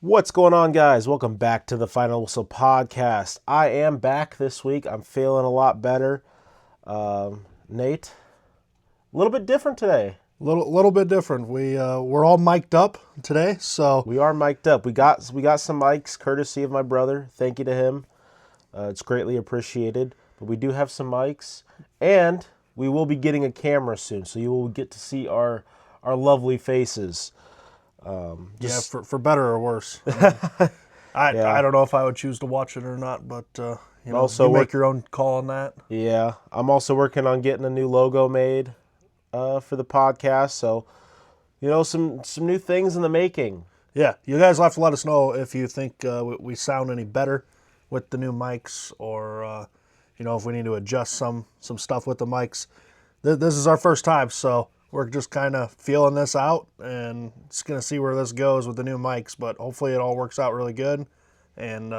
What's going on, guys? Welcome back to the Final Whistle podcast. I am back this week. I'm feeling a lot better. Nate, a little bit different today. Little bit different. We're all mic'd up today, so We are mic'd up. We got some mics, courtesy of my brother. Thank you to him. It's greatly appreciated. But we do have some mics, and we will be getting a camera soon, so you will get to see our lovely faces. for better or worse. I don't know if I would choose to watch it or not, but Also, you make your own call on that. Yeah, I'm also working on getting a new logo made for the podcast. So, some new things in the making. Yeah, you guys will have to let us know if you think we sound any better with the new mics, or if we need to adjust some stuff with the mics. This is our first time, so we're just kind of feeling this out and just going to see where this goes with the new mics. But hopefully it all works out really good, and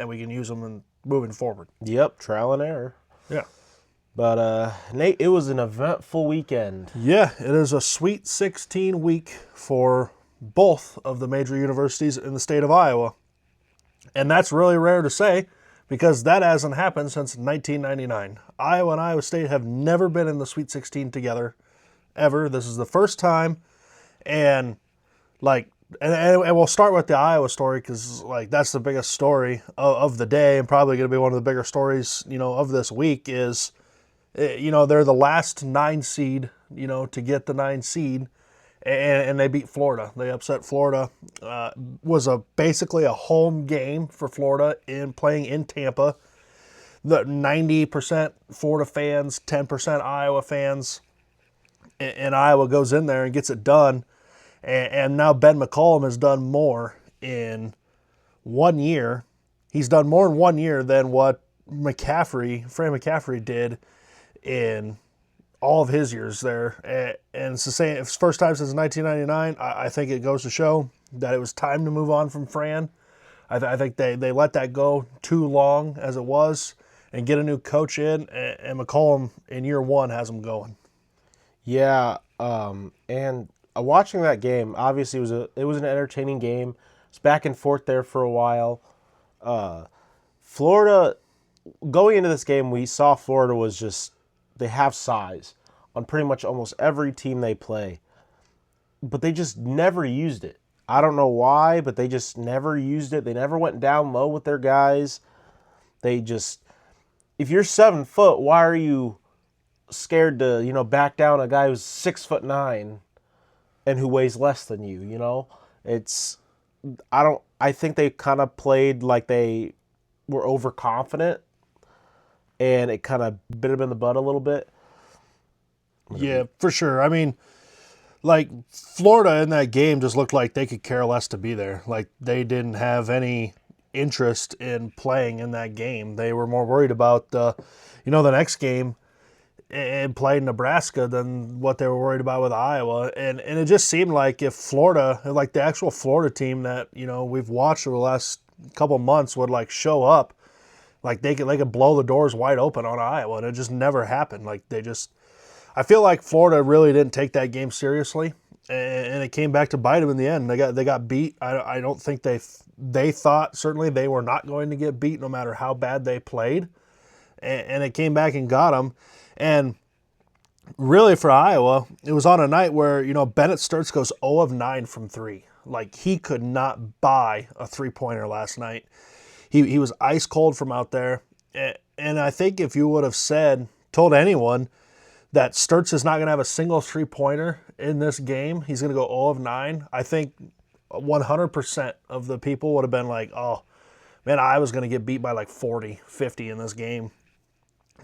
we can use them and moving forward. Yep, trial and error. Yeah. But Nate, it was an eventful weekend. Yeah, it is a Sweet 16 week for both of the major universities in the state of Iowa. And that's really rare to say because that hasn't happened since 1999. Iowa and Iowa State have never been in the Sweet 16 together, ever. This is the first time. And we'll start with the Iowa story because that's the biggest story of the day and probably going to be one of the bigger stories, of this week is, they're the last 9 seed, to get the 9 seed, and they beat Florida. They upset Florida. Was basically a home game for Florida playing in Tampa. The 90% Florida fans, 10% Iowa fans, and Iowa goes in there and gets it done. And now Ben McCollum has done more in 1 year. He's done more in 1 year than what Fran McCaffrey did in all of his years there. And it's the same. It's the first time since 1999. I think it goes to show that it was time to move on from Fran. I think they let that go too long as it was and get a new coach in. And McCollum in year 1 has him going. Yeah, and watching that game, obviously it was an entertaining game. It's back and forth there for a while. Florida, going into this game, we saw Florida was just, they have size on pretty much almost every team they play. But they just never used it. I don't know why, but they just never used it. They never went down low with their guys. They just, if you're 7 foot, why are you scared to, back down a guy who's 6'9" and who weighs less than you, I think they kind of played like they were overconfident and it kind of bit them in the butt a little bit. Yeah, for sure. I mean, Florida in that game just looked like they could care less to be there. Like they didn't have any interest in playing in that game. They were more worried about the next game and playing Nebraska than what they were worried about with Iowa. And it just seemed like if Florida, like the actual Florida team that, we've watched over the last couple months would show up, they could blow the doors wide open on Iowa. And it just never happened. I feel like Florida really didn't take that game seriously, and it came back to bite them in the end. They got beat. I don't think they thought certainly they were not going to get beat no matter how bad they played, and it came back and got them. And really for Iowa, it was on a night where Bennett Sturtz goes 0 of 9 from 3. He could not buy a 3-pointer last night. He was ice cold from out there, and I think if you would have told anyone that Sturtz is not going to have a single 3-pointer in this game, he's going to go 0 of 9, I think 100% of the people would have been like, oh, man, I was going to get beat by 40, 50 in this game.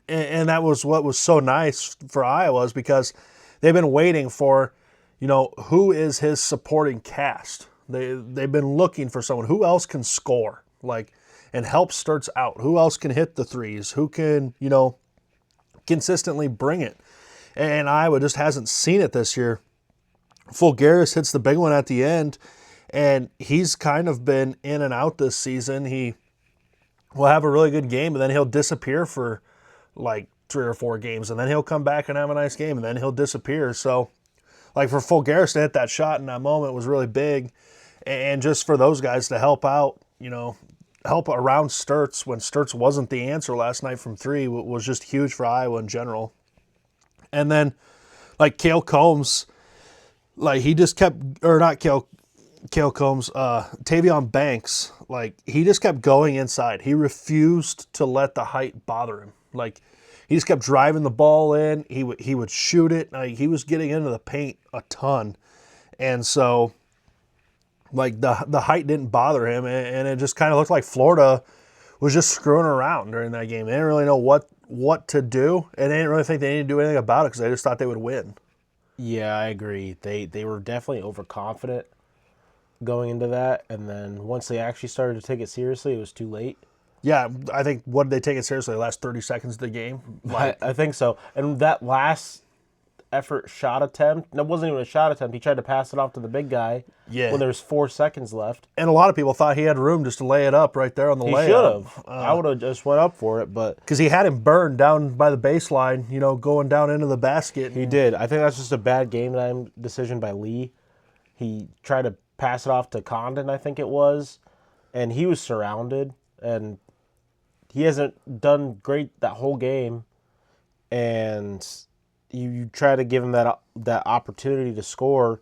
And that was what was so nice for Iowa is because they've been waiting for, who is his supporting cast. They've been looking for someone. Who else can score, and help Sturtz out? Who else can hit the threes? Who can, consistently bring it? And Iowa just hasn't seen it this year. Fulgaris hits the big one at the end, and he's kind of been in and out this season. He will have a really good game, and then he'll disappear for 3 or 4 games, and then he'll come back and have a nice game, and then he'll disappear. So, for Fulgaris to hit that shot in that moment was really big. And just for those guys to help out, help around Sturtz when Sturtz wasn't the answer last night from three was just huge for Iowa in general. And then, like Cale Combs, like he just kept, or not Cale Combs, Tavion Banks, like he just kept going inside. He refused to let the height bother him. Like he just kept driving the ball in. He would shoot it. Like, he was getting into the paint a ton, and so like the height didn't bother him, and it just kind of looked like Florida was just screwing around during that game. They didn't really know what to do, and they didn't really think they needed to do anything about it because they just thought they would win. Yeah, I agree. They were definitely overconfident going into that, and then once they actually started to take it seriously, it was too late. Yeah, I think, what did they take it seriously? The last 30 seconds of the game? I think so. And that last effort shot attempt, that wasn't even a shot attempt. He tried to pass it off to the big guy Yeah. when there was 4 seconds left. And a lot of people thought he had room just to lay it up right there on the He layup. should have. I would have just went up for it, but Because he had him burned down by the baseline, going down into the basket. he did. I think that's just a bad game time decision by Lee. He tried to pass it off to Condon, I think it was, and he was surrounded, and he hasn't done great that whole game, and you try to give him that opportunity to score,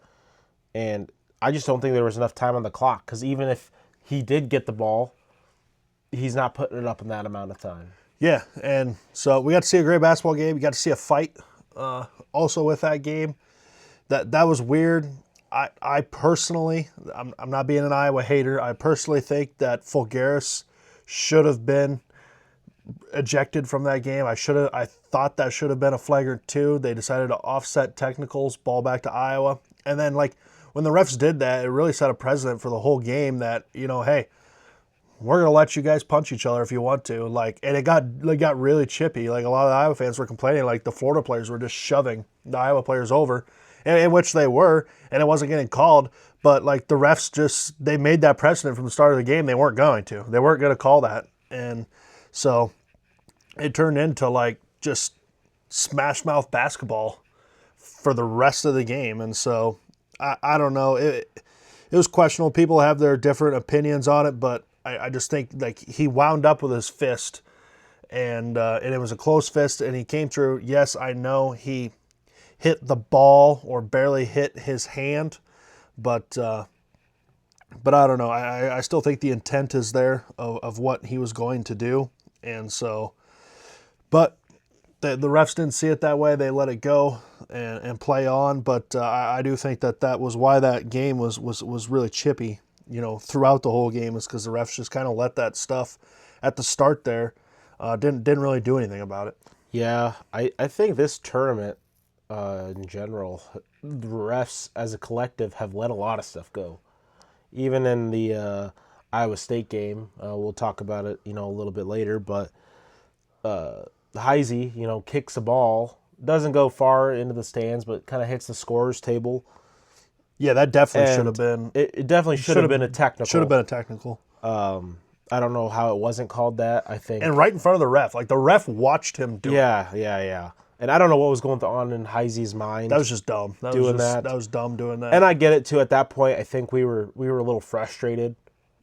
and I just don't think there was enough time on the clock, because even if he did get the ball, he's not putting it up in that amount of time. Yeah, and so we got to see a great basketball game. You got to see a fight also with that game. That was weird. I personally, I'm not being an Iowa hater, I personally think that Fulgaris should have been ejected from that game. I thought that should have been a flagrant 2. They decided to offset technicals, ball back to Iowa. And then, like, when the refs did that, it really set a precedent for the whole game that, hey, we're going to let you guys punch each other if you want to. Like, and it got really chippy. Like, a lot of the Iowa fans were complaining, like, the Florida players were just shoving the Iowa players over, in which they were, and it wasn't getting called. But, like, the refs they made that precedent from the start of the game. They weren't going to. They weren't going to call that. And so it turned into, like, just smash mouth basketball for the rest of the game. And so I don't know. It was questionable. People have their different opinions on it, but I just think, like, he wound up with his fist, and it was a close fist, and he came through. Yes, I know he hit the ball or barely hit his hand, but I don't know. I still think the intent is there of what he was going to do, and so, but the refs didn't see it that way. They let it go and play on, but I do think that was why that game was really chippy, throughout the whole game, is because the refs just kind of let that stuff at the start there, didn't really do anything about it. Yeah, I think this tournament, in general, the refs as a collective have let a lot of stuff go. Even in the Iowa State game, we'll talk about it, a little bit later, but Heisey, kicks the ball, doesn't go far into the stands, but kind of hits the scorer's table. Yeah, that definitely And should have been. It definitely should have been a technical. Should have been a technical. I don't know how it wasn't called that. I think. And right in front of the ref. Like, the ref watched him do it. Yeah. And I don't know what was going on in Heisey's mind. That was just dumb. That was dumb doing that. And I get it too. At that point, I think we were a little frustrated.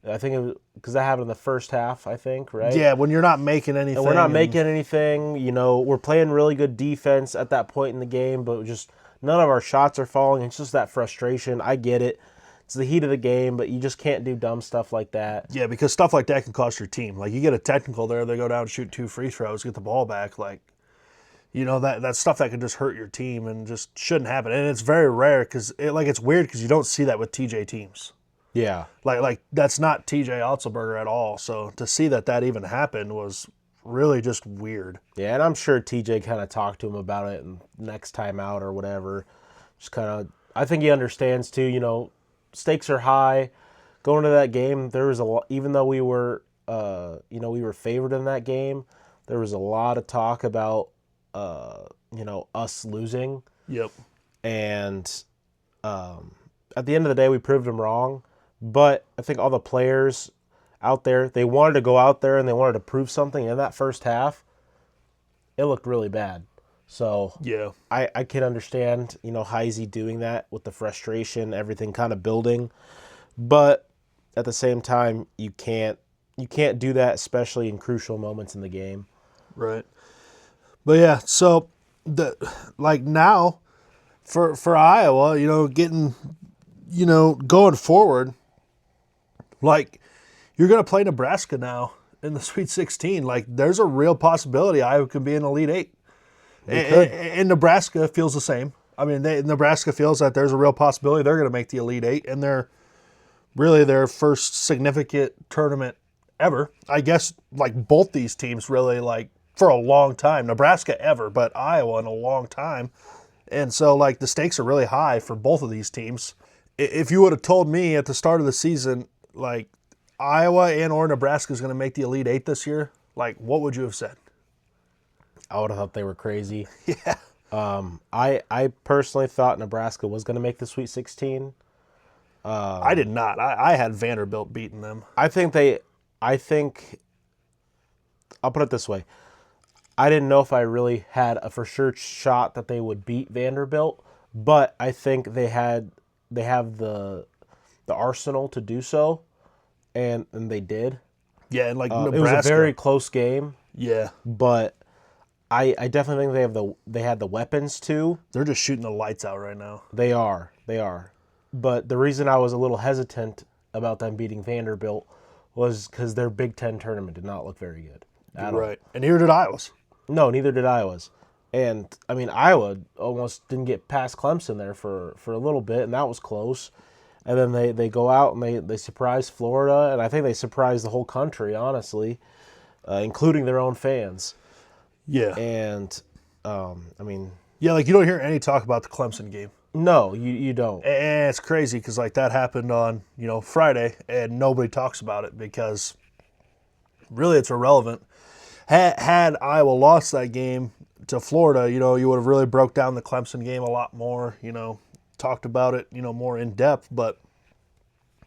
I think it was because that happened in the first half. I think, right? Yeah, when you're not making anything. And we're not making anything. We're playing really good defense at that point in the game, but just none of our shots are falling. It's just that frustration. I get it. It's the heat of the game, but you just can't do dumb stuff like that. Yeah, because stuff like that can cost your team. Like, you get a technical there, they go down and shoot 2 free throws, get the ball back. Like, that stuff that can just hurt your team and just shouldn't happen. And it's very rare because it's weird because you don't see that with TJ teams. Yeah. Like that's not TJ Otzelberger at all. So to see that even happened was really just weird. Yeah, and I'm sure TJ kind of talked to him about it and next time out or whatever. Just kind of, I think he understands too, stakes are high. Going to that game, there was a lot, even though we were, we were favored in that game, there was a lot of talk about, us losing. Yep. And at the end of the day, we proved them wrong. But I think all the players out there, they wanted to go out there and they wanted to prove something. In that first half, it looked really bad. So yeah, I can understand, Heisey doing that with the frustration, everything kind of building. But at the same time, you can't do that, especially in crucial moments in the game. Right. But yeah, so now for Iowa, getting going forward, like you're going to play Nebraska now in the Sweet 16. Like there's a real possibility Iowa could be in Elite 8. And Nebraska feels the same. I mean, Nebraska feels that there's a real possibility they're going to make the Elite 8, and they're really their first significant tournament ever. I guess like both these teams really like for a long time. Nebraska ever, but Iowa in a long time. And so like the stakes are really high for both of these teams. If you would have told me at the start of the season like Iowa and or Nebraska is going to make the Elite 8 this year, like what would you have said? I would have thought they were crazy. Yeah. I personally thought Nebraska was going to make the Sweet 16. I did not. I had Vanderbilt beating them. I think I'll put it this way. I didn't know if I really had a for sure shot that they would beat Vanderbilt, but I think they have the arsenal to do so, and they did. Yeah, and like Nebraska. It was a very close game. Yeah. But I definitely think they had the weapons to. They're just shooting the lights out right now. They are. But the reason I was a little hesitant about them beating Vanderbilt was because their Big Ten tournament did not look very good at all. Right. And neither did Iowa's. No, neither did Iowa's. And, I mean, Iowa almost didn't get past Clemson there for a little bit, and that was close. And then they go out and they surprise Florida, and I think they surprised the whole country, honestly, including their own fans. Yeah. And, I mean... Yeah, like you don't hear any talk about the Clemson game. No, you don't. And it's crazy because like that happened on, Friday, and nobody talks about it because really it's irrelevant. Had Iowa lost that game to Florida, you would have really broke down the Clemson game a lot more, talked about it, more in depth, but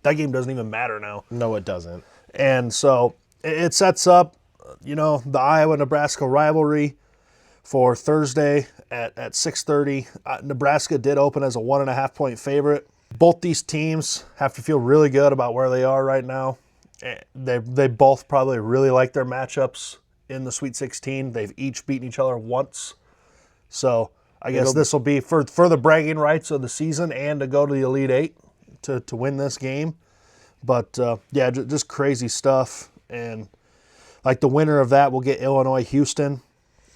that game doesn't even matter now. No, it doesn't. And so it sets up, the Iowa-Nebraska rivalry for Thursday at 6:30. Nebraska did open as a 1.5-point favorite. Both these teams have to feel really good about where they are right now. They both probably really like their matchups in the Sweet 16. They've each beaten each other once. So I guess this will be for the bragging rights of the season and to go to the Elite 8 to win this game. But, yeah, just crazy stuff. And, like, the winner of that will get Illinois-Houston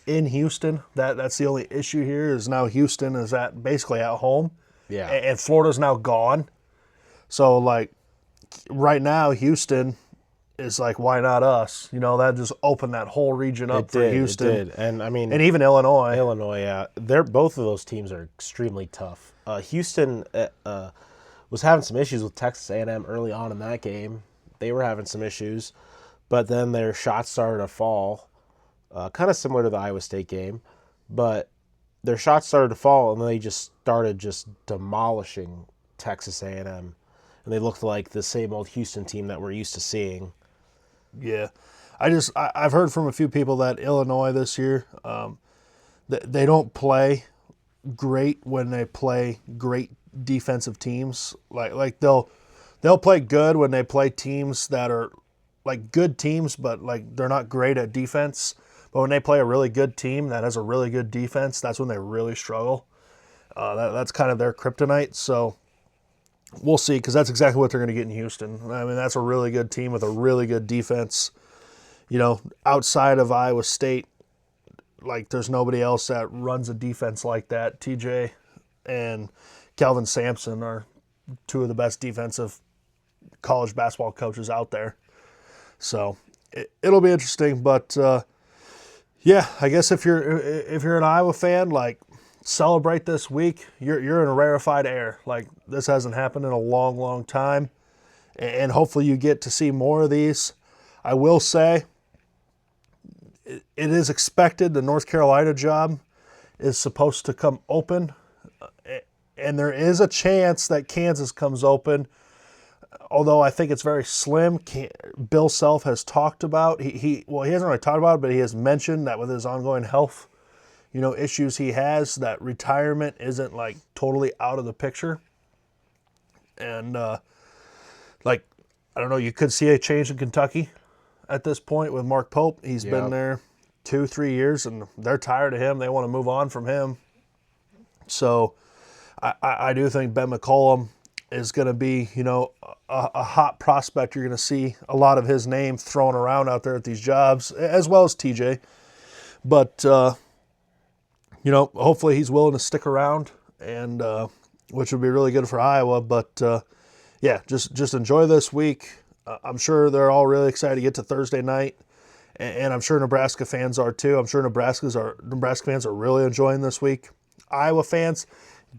in Houston. That's the only issue here is now Houston is basically at home. Yeah. And Florida's now gone. So, like, right now, Houston is like, why not us? That just opened that whole region up for Houston. It did. And, I mean... And even Illinois. Illinois, yeah. Both of those teams are extremely tough. Houston was having some issues with Texas A&M early on in that game. They were having some issues. But then their shots started to fall. Kind of similar to the Iowa State game. But their shots started to fall, and they just started demolishing Texas A&M. And they looked like the same old Houston team that we're used to seeing. Yeah. I've heard from a few people that Illinois this year, they don't play great when they play great defensive teams. Like they'll play good when they play teams that are like good teams, but like they're not great at defense. But when they play a really good team that has a really good defense, that's when they really struggle. That's kind of their kryptonite. So we'll see, because that's exactly what they're going to get in Houston. I mean, that's a really good team with a really good defense. Outside of Iowa State, like there's nobody else that runs a defense like that. TJ and Kelvin Sampson are two of the best defensive college basketball coaches out there. So it'll be interesting. But yeah, I guess if you're an Iowa fan, like celebrate this week. You're in a rarefied air. Like this hasn't happened in a long, long time, and hopefully you get to see more of these. I will say, it is expected the North Carolina job is supposed to come open, and there is a chance that Kansas comes open. Although I think it's very slim. Bill Self has talked about he hasn't really talked about it, but he has mentioned that with his ongoing health, issues he has, that retirement isn't like totally out of the picture. And I don't know. You could see a change in Kentucky at this point with Mark Pope. He's been Yep. there 2-3 years, and they're tired of him. They want to move on from him. So I do think Ben McCollum is going to be, a hot prospect. You're going to see a lot of his name thrown around out there at these jobs, as well as TJ. But, hopefully he's willing to stick around, and which would be really good for Iowa. But, just enjoy this week. I'm sure they're all really excited to get to Thursday night, and I'm sure Nebraska fans are too. I'm sure Nebraska fans are really enjoying this week. Iowa fans,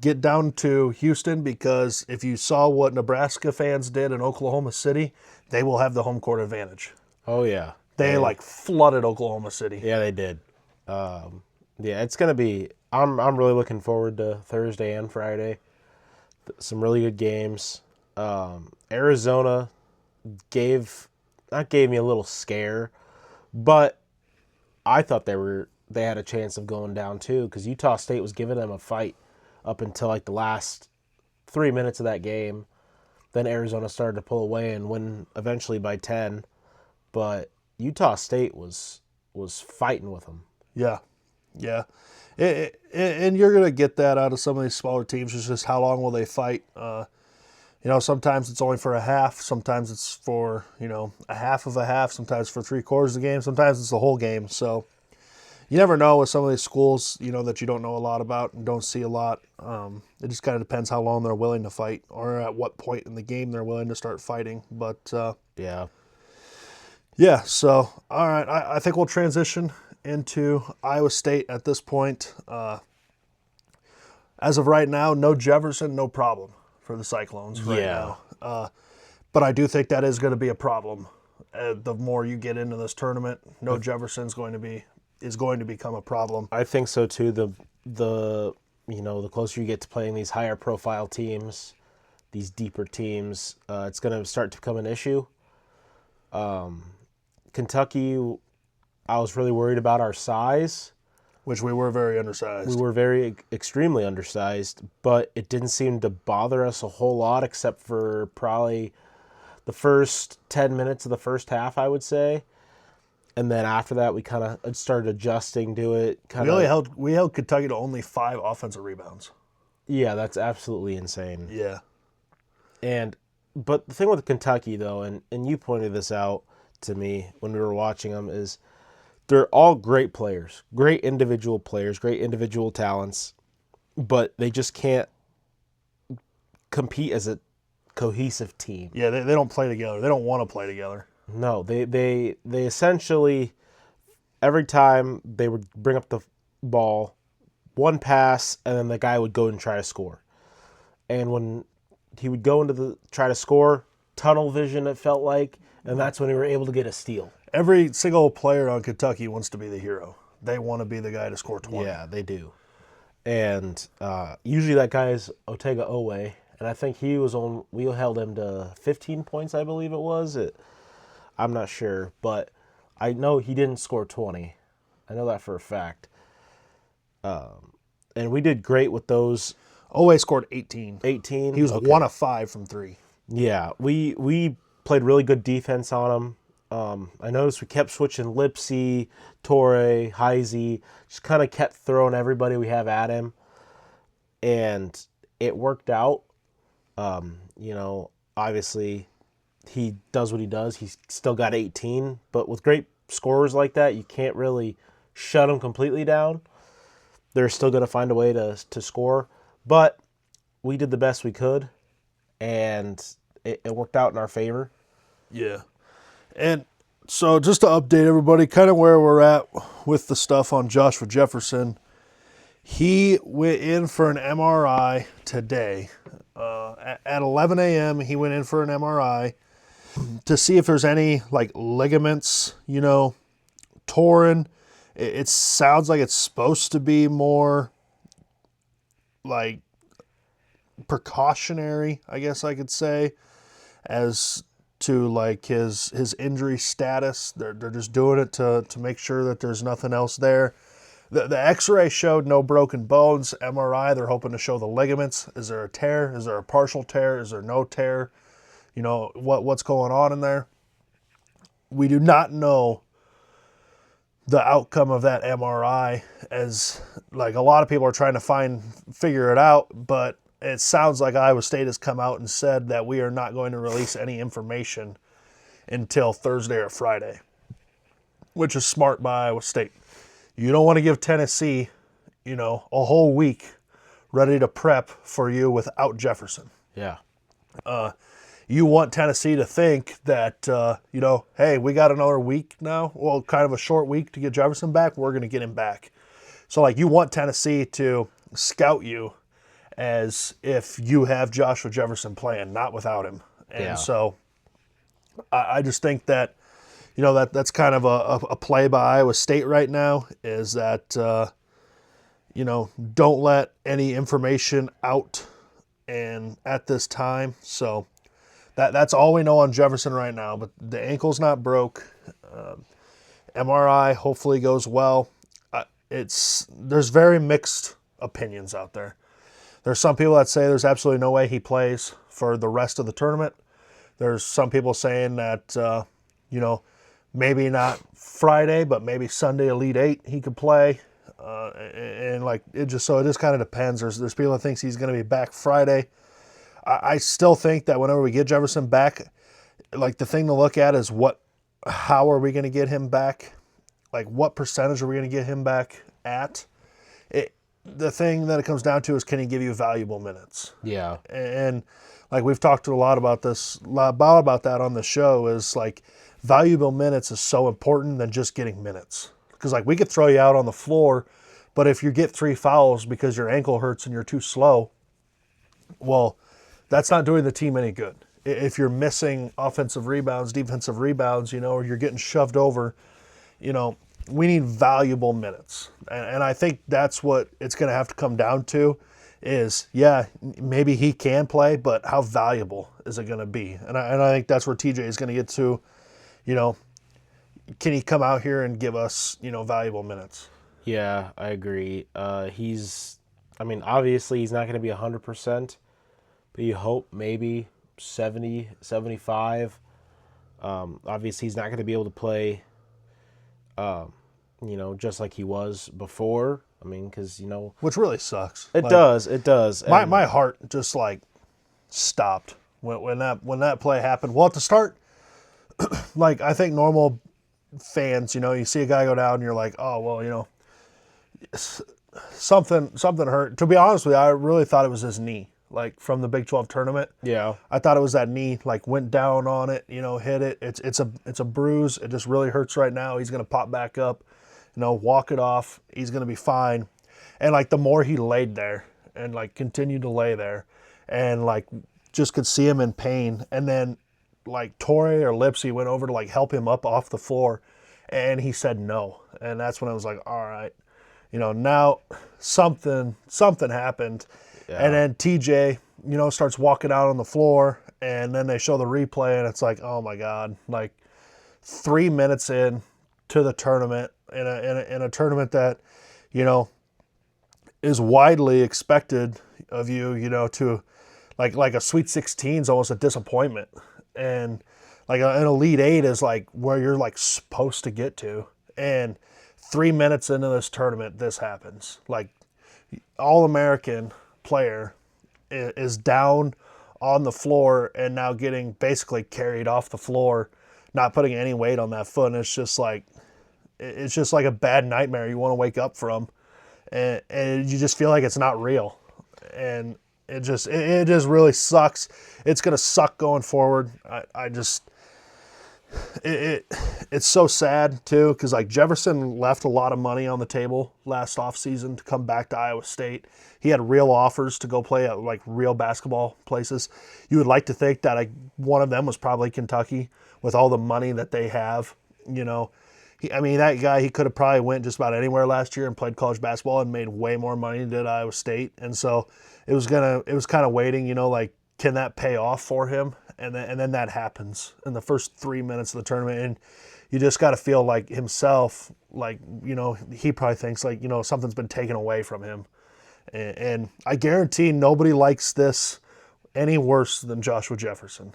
get down to Houston, because if you saw what Nebraska fans did in Oklahoma City, they will have the home court advantage. Oh yeah, They flooded Oklahoma City. yeah, they did. It's gonna be. I'm really looking forward to Thursday and Friday. Some really good games. Arizona gave me a little scare, but I thought they had a chance of going down too, because Utah State was giving them a fight up until like the last 3 minutes of that game. Then Arizona started to pull away and win eventually by 10, but Utah State was fighting with them. Yeah. And you're going to get that out of some of these smaller teams. It's just how long will they fight? Sometimes it's only for a half. Sometimes it's for, a half of a half. Sometimes for 3/4 of the game. Sometimes it's the whole game. So you never know with some of these schools, that you don't know a lot about and don't see a lot. It just kind of depends how long they're willing to fight, or at what point in the game they're willing to start fighting. But, Yeah. So, all right, I think we'll transition into Iowa State at this point. As of right now, no Jefferson, no problem for the Cyclones right Yeah. now. But I do think that is going to be a problem. The more you get into this tournament, no Jefferson is going to become a problem. I think so too. The closer you get to playing these higher profile teams, these deeper teams, it's going to start to become an issue. Kentucky, I was really worried about our size. Which we were very undersized. We were extremely undersized, but it didn't seem to bother us a whole lot, except for probably the first 10 minutes of the first half, I would say. And then after that, we kind of started adjusting to it. We held Kentucky to only 5 offensive rebounds. Yeah, that's absolutely insane. Yeah. But the thing with Kentucky, though, and you pointed this out to me when we were watching them, is they're all great players, great individual talents, but they just can't compete as a cohesive team. Yeah, they don't play together. They don't want to play together. No, they essentially, every time they would bring up the ball, one pass, and then the guy would go and try to score. And when he would go into try to score, tunnel vision, it felt like, and that's when we were able to get a steal. Every single player on Kentucky wants to be the hero. They want to be the guy to score 20. Yeah, they do. And usually that guy is Otega Owe, and I think we held him to 15 points, I believe it was. I'm not sure, but I know he didn't score 20. I know that for a fact. And we did great with those. Owe scored 18. 18? He was 1 of 5 from 3. Yeah, we played really good defense on him. I noticed we kept switching Lipsy, Torrey, Heisey, just kind of kept throwing everybody we have at him. And it worked out. Obviously he does what he does. He's still got 18, but with great scorers like that, you can't really shut them completely down. They're still going to find a way to score. But we did the best we could, and it worked out in our favor. Yeah. And so just to update everybody, kind of where we're at with the stuff on Joshua Jefferson, he went in for an MRI today. At 11 a.m., he went in for an MRI to see if there's any, ligaments, torn. It sounds like it's supposed to be more, precautionary, I guess I could say, as to his injury status. They're just doing it to make sure that there's nothing else there. The X-ray showed no broken bones. MRI, they're hoping to show the ligaments. Is there a tear? Is there a partial tear? Is there no tear? what's going on in there. We do not know the outcome of that MRI, as like a lot of people are trying to figure it out, but it sounds like Iowa State has come out and said that we are not going to release any information until Thursday or Friday, which is smart by Iowa State. You don't want to give Tennessee, a whole week ready to prep for you without Jefferson. Yeah. You want Tennessee to think that, hey, we got another week now. Well, kind of a short week to get Jefferson back. We're going to get him back. So, like, you want Tennessee to scout you as if you have Joshua Jefferson playing, not without him. And so I just think that, that's kind of a play by Iowa State right now, is that, don't let any information out and at this time. So that's all we know on Jefferson right now. But the ankle's not broke. MRI hopefully goes well. There's very mixed opinions out there. There's some people that say there's absolutely no way he plays for the rest of the tournament. There's some people saying that, maybe not Friday, but maybe Sunday Elite Eight he could play. And like it just kind of depends. There's people that thinks he's going to be back Friday. I still think that whenever we get Jefferson back, like the thing to look at is how are we going to get him back? Like what percentage are we going to get him back at? The thing that it comes down to is, can he give you valuable minutes? Yeah. And like we've talked a lot about that on the show, is like valuable minutes is so important than just getting minutes. Because like we could throw you out on the floor, but if you get 3 fouls because your ankle hurts and you're too slow, well, that's not doing the team any good. If you're missing offensive rebounds, defensive rebounds, or you're getting shoved over, we need valuable minutes. And I think that's what it's going to have to come down to is, yeah, maybe he can play, but how valuable is it going to be? And I think that's where TJ is going to get to, can he come out here and give us, valuable minutes? Yeah, I agree. Obviously he's not going to be 100%, but you hope maybe 70, 75. Obviously he's not going to be able to play, just like he was before. Because, which really sucks. It does. My heart just like stopped when that play happened. Well, at the start, like I think normal fans, you see a guy go down and you're like, oh, well, something hurt. To be honest with you, I really thought it was his knee, like from the Big 12 tournament. Yeah. I thought it was that knee, like went down on it, hit it. It's a bruise. It just really hurts right now. He's going to pop back up, walk it off. He's going to be fine. And like the more he laid there and like continued to lay there and like just could see him in pain. And then like Torrey or Lipsy went over to like help him up off the floor, and he said no. And that's when I was like, all right, now something happened. Yeah. And then TJ, starts walking out on the floor, and then they show the replay, and it's like, oh my God, like 3 minutes in to the tournament, in a tournament that, is widely expected of you, to like a Sweet 16 is almost a disappointment. And like an Elite Eight is like where you're like supposed to get to. And 3 minutes into this tournament, this happens. Like All-American player is down on the floor and now getting basically carried off the floor, not putting any weight on that foot. And it's just like a bad nightmare you want to wake up from. And you just feel like it's not real. And it just really sucks. It's going to suck going forward. It's so sad too, because like Jefferson left a lot of money on the table last offseason to come back to Iowa State. He had real offers to go play at like real basketball places. You would like to think that one of them was probably Kentucky with all the money that they have. That guy, he could have probably went just about anywhere last year and played college basketball and made way more money than did Iowa State. And so it was kind of waiting, like, can that pay off for him? And then that happens in the first 3 minutes of the tournament. And you just got to feel like himself, like, he probably thinks like, something's been taken away from him. And I guarantee nobody likes this any worse than Joshua Jefferson.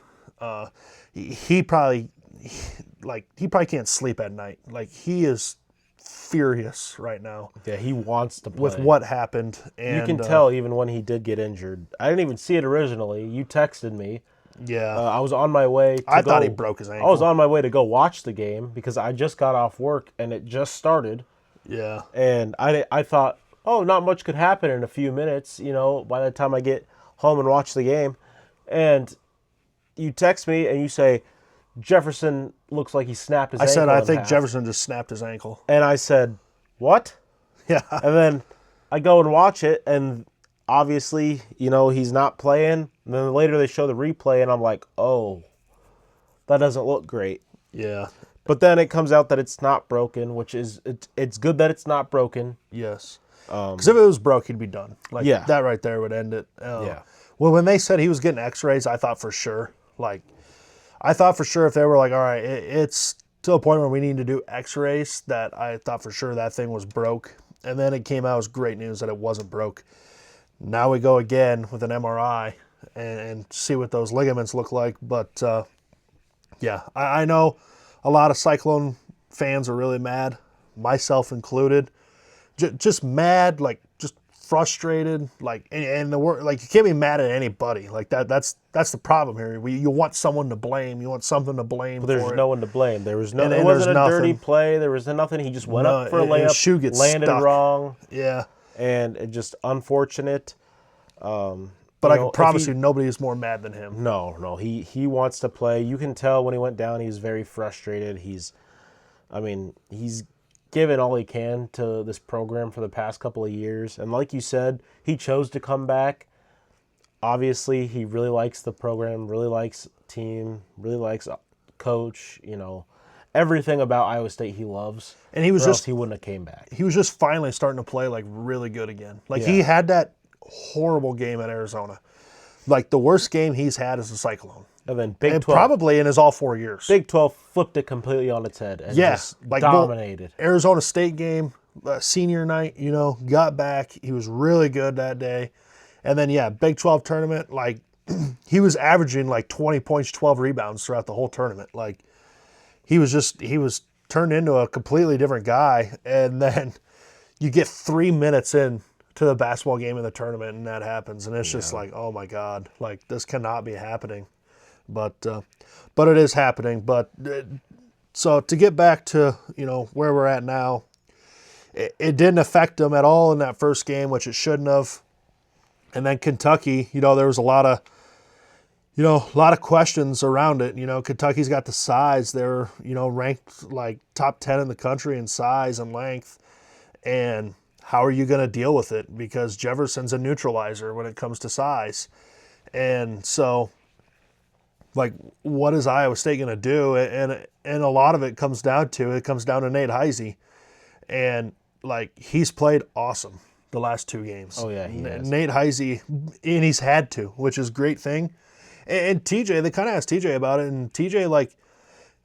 He probably can't sleep at night. Like, he is furious right now Yeah, he wants to play. with what happened. And You can tell even when he did get injured. I didn't even see it originally. You texted me. Yeah, I was on my way to I go. thought he broke his ankle. I was on my way to go watch the game because I just got off work and it just started. Yeah, And I thought, oh, not much could happen in a few minutes, by the time I get home and watch the game. And you text me and you say, Jefferson looks like he snapped his I ankle said I in think half. Jefferson just snapped his ankle. And I said, what? Yeah, And then I go and watch it, and obviously, he's not playing. And then later they show the replay, and I'm like, oh, that doesn't look great. yeah, But then it comes out that it's not broken, which is it's good that it's not broken. yes. Because if it was broke, he'd be done. Like, Yeah. that right there would end it. Yeah. Well, when they said he was getting X-rays, I thought for sure. If they were like, all right, it's to a point where we need to do X-rays, that I thought for sure that thing was broke. And then it came out as great news that it wasn't broke. Now we go again with an MRI and see what those ligaments look like. But, yeah, I know a lot of Cyclone fans are really mad, myself included. Just mad, like, just frustrated, like, and the word, like, you can't be mad at anybody. Like, that's the problem here. You want someone to blame. You want something to blame. But there's for it. no one to blame. There was no. And It there's wasn't a nothing. dirty play. There was nothing. He just went No, up for a his layup, shoe gets landed stuck. wrong, Yeah, and it just unfortunate. but I can promise you, nobody is more mad than him. No. He wants to play. You can tell when he went down, he's very frustrated. He's given all he can to this program for the past couple of years. And like you said, he chose to come back. Obviously, he really likes the program, really likes team, really likes coach, everything about Iowa State he loves. And he was or else just he wouldn't have came back. he was just finally starting to play like really good again. Like, Yeah. he had that horrible game at Arizona. Like, the worst game he's had is a Cyclone. And then Big And 12, probably in his all 4 years. Big 12 flipped it completely on its head and Yeah, just like, well, dominated. Arizona State game, senior night, got back. He was really good that day. And then, yeah, Big 12 tournament, like, he was averaging like 20 points, 12 rebounds throughout the whole tournament. Like, he was turned into a completely different guy. And then you get 3 minutes in to the basketball game in the tournament, and that happens. And it's just like, oh my God, like, this cannot be happening. But it is happening. But so to get back to, where we're at now, it didn't affect them at all in that first game, which it shouldn't have. And then Kentucky, there was a lot of questions around it. Kentucky's got the size. They're, ranked like top 10 in the country in size and length. And how are you going to deal with it? Because Jefferson's a neutralizer when it comes to size. And so, like, what is Iowa State going to do? And a lot of it comes down to Nate Heise. And, like, he's played awesome the last 2 games. Oh, yeah, he has. Nate Heise, and he's had to, which is a great thing. And TJ, they kind of asked TJ about it, and TJ, like,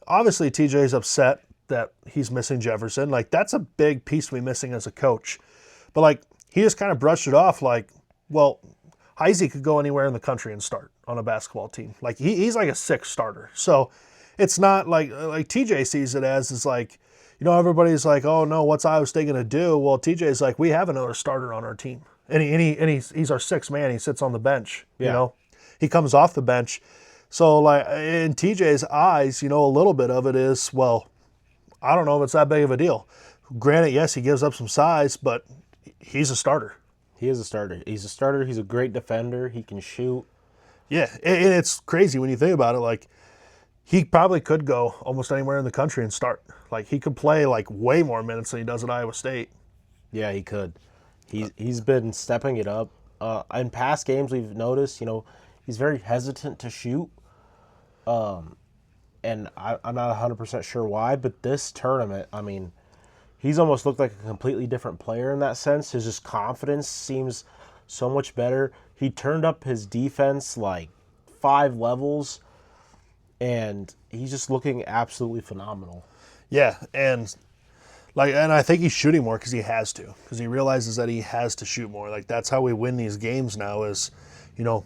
obviously TJ's upset that he's missing Jefferson. Like, that's a big piece to be missing as a coach. But, like, he just kind of brushed it off like, well, Heise could go anywhere in the country and start on a basketball team. Like, he's like a 6th starter. So it's not like TJ sees it as, is like, everybody's like, oh no, what's Iowa State going to do? Well, TJ's like, we have another starter on our team. And he's our 6th man. He sits on the bench, Yeah. He comes off the bench. So, like, in TJ's eyes, a little bit of it is, well, I don't know if it's that big of a deal. Granted, yes, he gives up some size, but he's a starter. He is a starter. He's a starter. He's a great defender. He can shoot. Yeah, and it's crazy when you think about it. Like, he probably could go almost anywhere in the country and start. Like, he could play, like, way more minutes than he does at Iowa State. Yeah, he could. He's been stepping it up. In past games, we've noticed, he's very hesitant to shoot. And I'm not 100% sure why, but this tournament, he's almost looked like a completely different player in that sense. His just confidence seems so much better. He turned up his defense like 5 levels, and he's just looking absolutely phenomenal. Yeah, and I think he's shooting more because he has to, because he realizes that he has to shoot more. Like, that's how we win these games now is,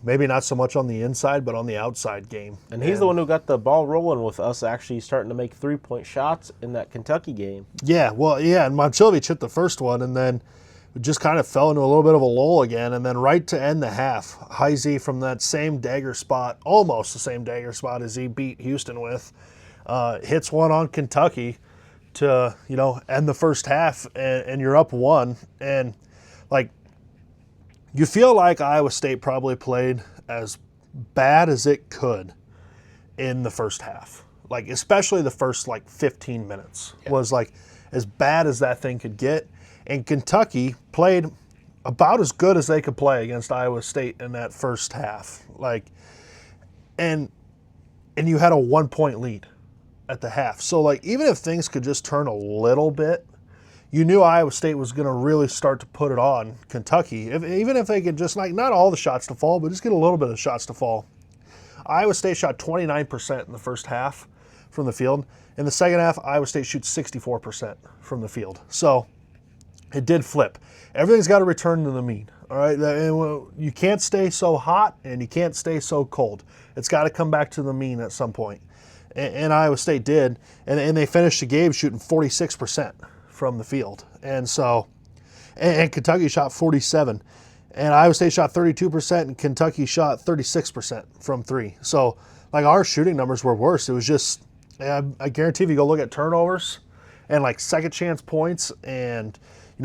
maybe not so much on the inside, but on the outside game. And he's the one who got the ball rolling with us actually starting to make 3-point shots in that Kentucky game. Yeah, well, yeah, and Momcilovic hit the first one, and then just kind of fell into a little bit of a lull again. And then right to end the half, Heisey from that same dagger spot, almost the same dagger spot as he beat Houston with, hits one on Kentucky to, end the first half, and you're up one. And, you feel like Iowa State probably played as bad as it could in the first half. Especially the first, 15 minutes was, as bad as that thing could get. And Kentucky played about as good as they could play against Iowa State in that first half. And you had a 1-point lead at the half. So, even if things could just turn a little bit, you knew Iowa State was going to really start to put it on Kentucky. Even if they could just, not all the shots to fall, but just get a little bit of shots to fall. Iowa State shot 29% in the first half from the field. In the second half, Iowa State shoots 64% from the field. So it did flip. Everything's got to return to the mean. All right, you can't stay so hot and you can't stay so cold. It's got to come back to the mean at some point. And Iowa State did, and they finished the game shooting 46% from the field. And so, and Kentucky shot 47%. And Iowa State shot 32%, and Kentucky shot 36% from three. So, our shooting numbers were worse. It was just, I guarantee if you go look at turnovers and, second chance points and,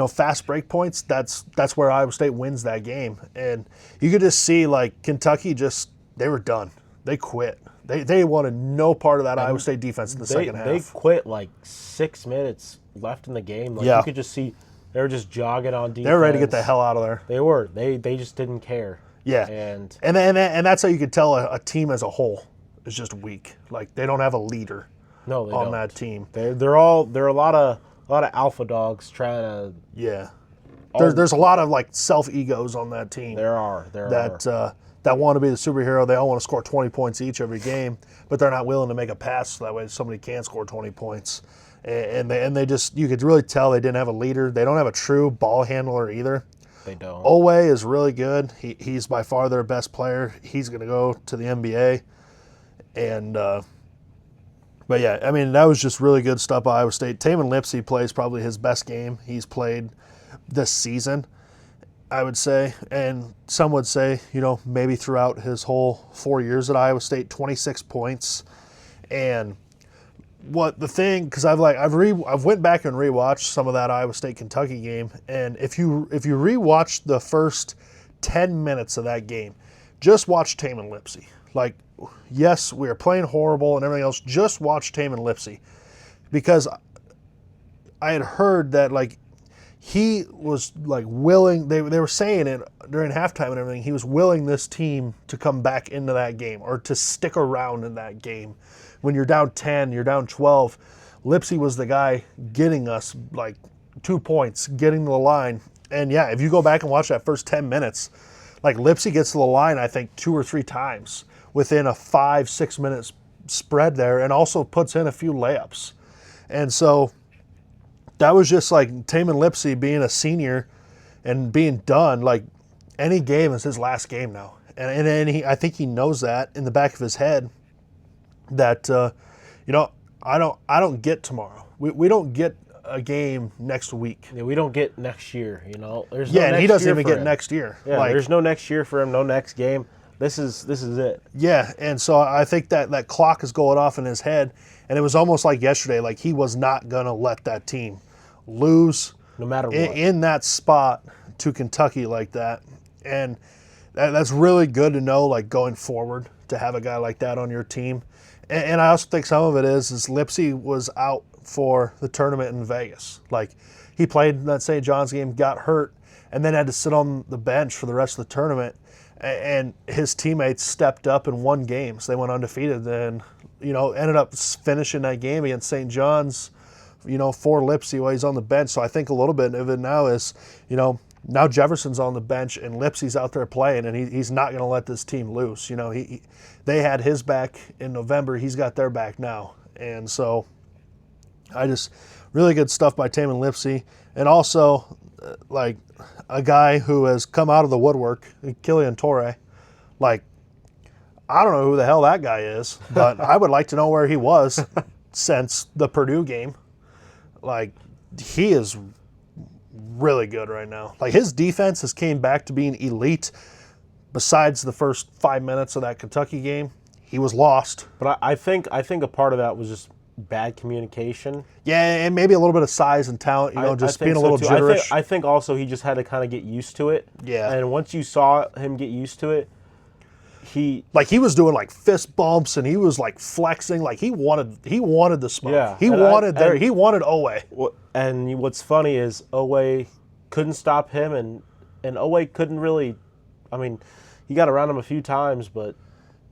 fast break points, that's where Iowa State wins that game. And you could just see, Kentucky they were done. They quit. They wanted no part of that Iowa State defense in the second half. They quit 6 minutes left in the game. You could just see they were just jogging on defense. They were ready to get the hell out of there. They were. They just didn't care. Yeah. And that's how you could tell a team as a whole is just weak. They don't have a leader on that team. They're a lot of alpha dogs trying to. Yeah. There's a lot of self egos on that team. There are. That want to be the superhero. They all want to score 20 points each every game, but they're not willing to make a pass so that way somebody can score 20 points. And they just, you could really tell they didn't have a leader. They don't have a true ball handler either. They don't. Owe is really good. He's by far their best player. He's going to go to the NBA. And, but yeah, that was just really good stuff by Iowa State. Tamin Lipsey plays probably his best game he's played this season, I would say. And some would say, maybe throughout his whole 4 years at Iowa State, 26 points. And because I've went back and rewatched some of that Iowa State Kentucky game, and if you rewatch the first 10 minutes of that game, just watch Tamin Lipsey. Yes, we are playing horrible and everything else. Just watch Tamin Lipsey, because I had heard that he was willing. They were saying it during halftime and everything. He was willing this team to come back into that game or to stick around in that game. When you're down 10, you're down 12, Lipsey was the guy getting us 2 points, getting to the line. And yeah, if you go back and watch that first 10 minutes, Lipsey gets to the line, I think 2 or 3 times within a 5-6 minute spread there, and also puts in a few layups. And so that was just Tamin Lipsey being a senior and being done. Any game is his last game now. And I think he knows that in the back of his head. That I don't get tomorrow. We don't get a game next week. Yeah, we don't get next year. There's and he doesn't even get next year. Yeah, there's no next year for him. No next game. This is it. Yeah, and so I think that clock is going off in his head, and it was almost like yesterday. He was not gonna let that team lose, no matter what, in that spot to Kentucky like that, and that's really good to know. Going forward, to have a guy like that on your team. And I also think some of it is Lipsey was out for the tournament in Vegas. He played that St. John's game, got hurt, and then had to sit on the bench for the rest of the tournament. And his teammates stepped up and won games. They went undefeated and, ended up finishing that game against St. John's, for Lipsey while he's on the bench. So I think a little bit of it now is, now Jefferson's on the bench and Lipsey's out there playing, and he's not going to let this team loose. They had his back in November. He's got their back now. And so really good stuff by Tamin Lipsey. And also, a guy who has come out of the woodwork, Killian Torrey. Like, I don't know who the hell that guy is, but I would like to know where he was since the Purdue game. Like, he is really good right now. Like, his defense has came back to being elite. Besides the first 5 minutes of that Kentucky game, he was lost. But I think a part of that was just bad communication. Yeah, and maybe a little bit of size and talent, just I being a think little so, too. jitterish. I think also he just had to kind of get used to it. Yeah. And once you saw him get used to it, he was doing like fist bumps and he was like flexing, like he wanted the smoke. Yeah. He wanted Owe. And what's funny is Owe couldn't stop him, and Owe couldn't really. I mean, he got around him a few times, but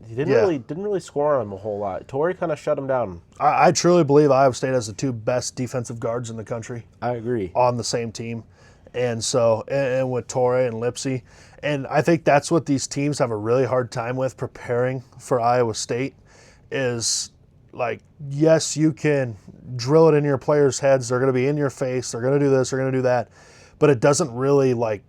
he didn't really score on him a whole lot. Torrey kind of shut him down. I truly believe Iowa State has the two best defensive guards in the country. I agree. On the same team. And so, and with Torrey and Lipsey. And I think that's what these teams have a really hard time with preparing for Iowa State is like, yes, you can drill it in your players' heads. They're going to be in your face. They're going to do this. They're going to do that. But it doesn't really like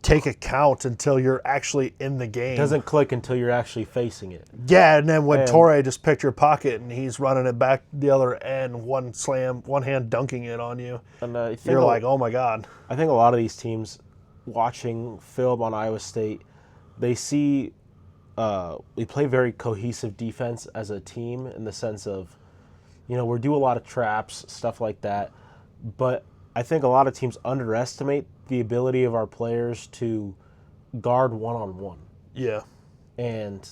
take account until you're actually in the game. It doesn't click until you're actually facing it. Yeah, and then when Torrey just picked your pocket and he's running it back the other end, one hand dunking it on you, and you're like, oh my God. I think a lot of these teams watching film on Iowa State, they see we play very cohesive defense as a team in the sense of, we do a lot of traps, stuff like that. But I think a lot of teams underestimate the ability of our players to guard one-on-one. Yeah. And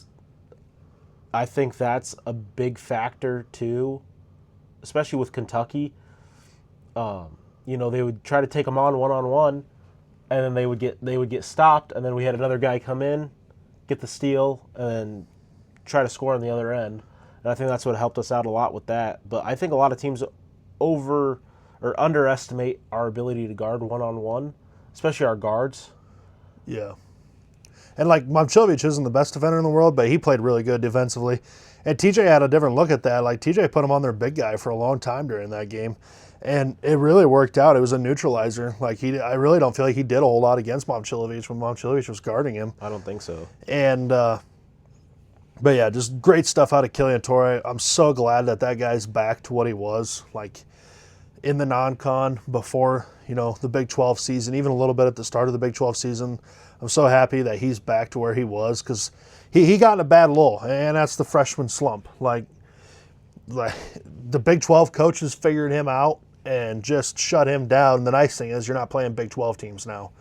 I think that's a big factor too, especially with Kentucky. They would try to take them on one-on-one, and then they would get stopped, and then we had another guy come in, get the steal, and then try to score on the other end. And I think that's what helped us out a lot with that. But I think a lot of teams underestimate our ability to guard one-on-one, especially our guards. Yeah. And like Momcilovic isn't the best defender in the world, but he played really good defensively. And TJ had a different look at that. Like TJ put him on their big guy for a long time during that game. And it really worked out. It was a neutralizer. I really don't feel like he did a whole lot against Momcilovic when Momcilovic was guarding him. I don't think so. And, but yeah, just great stuff out of Killian Torrey. I'm so glad that guy's back to what he was, like in the non-con before, the Big 12 season, even a little bit at the start of the Big 12 season. I'm so happy that he's back to where he was because he got in a bad lull, and that's the freshman slump. Like the Big 12 coaches figured him out and just shut him down. And the nice thing is you're not playing Big 12 teams now.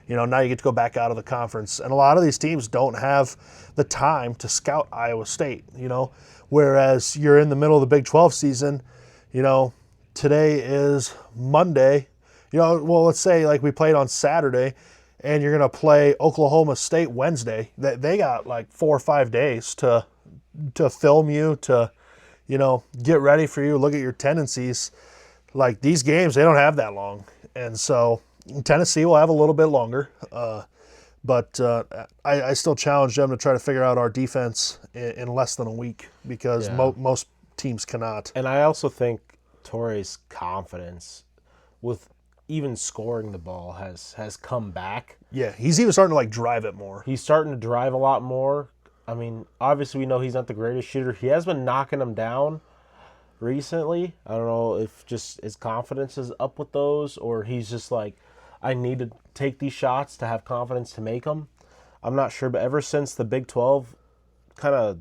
Now you get to go back out of the conference. And a lot of these teams don't have the time to scout Iowa State, whereas you're in the middle of the Big 12 season, today is Monday. Let's say like we played on Saturday and you're going to play Oklahoma State Wednesday. They got like 4 or 5 days to film you, to, get ready for you, look at your tendencies. Like these games, they don't have that long. And so Tennessee will have a little bit longer. But I still challenge them to try to figure out our defense in less than a week because most teams cannot. And I also think Torrey's confidence with even scoring the ball has come back. Yeah, he's even starting to drive it more. He's starting to drive a lot more. I mean, obviously we know he's not the greatest shooter. He has been knocking them down recently. I don't know if just his confidence is up with those or he's just like, I need to take these shots to have confidence to make them. I'm not sure, but ever since the Big 12 kind of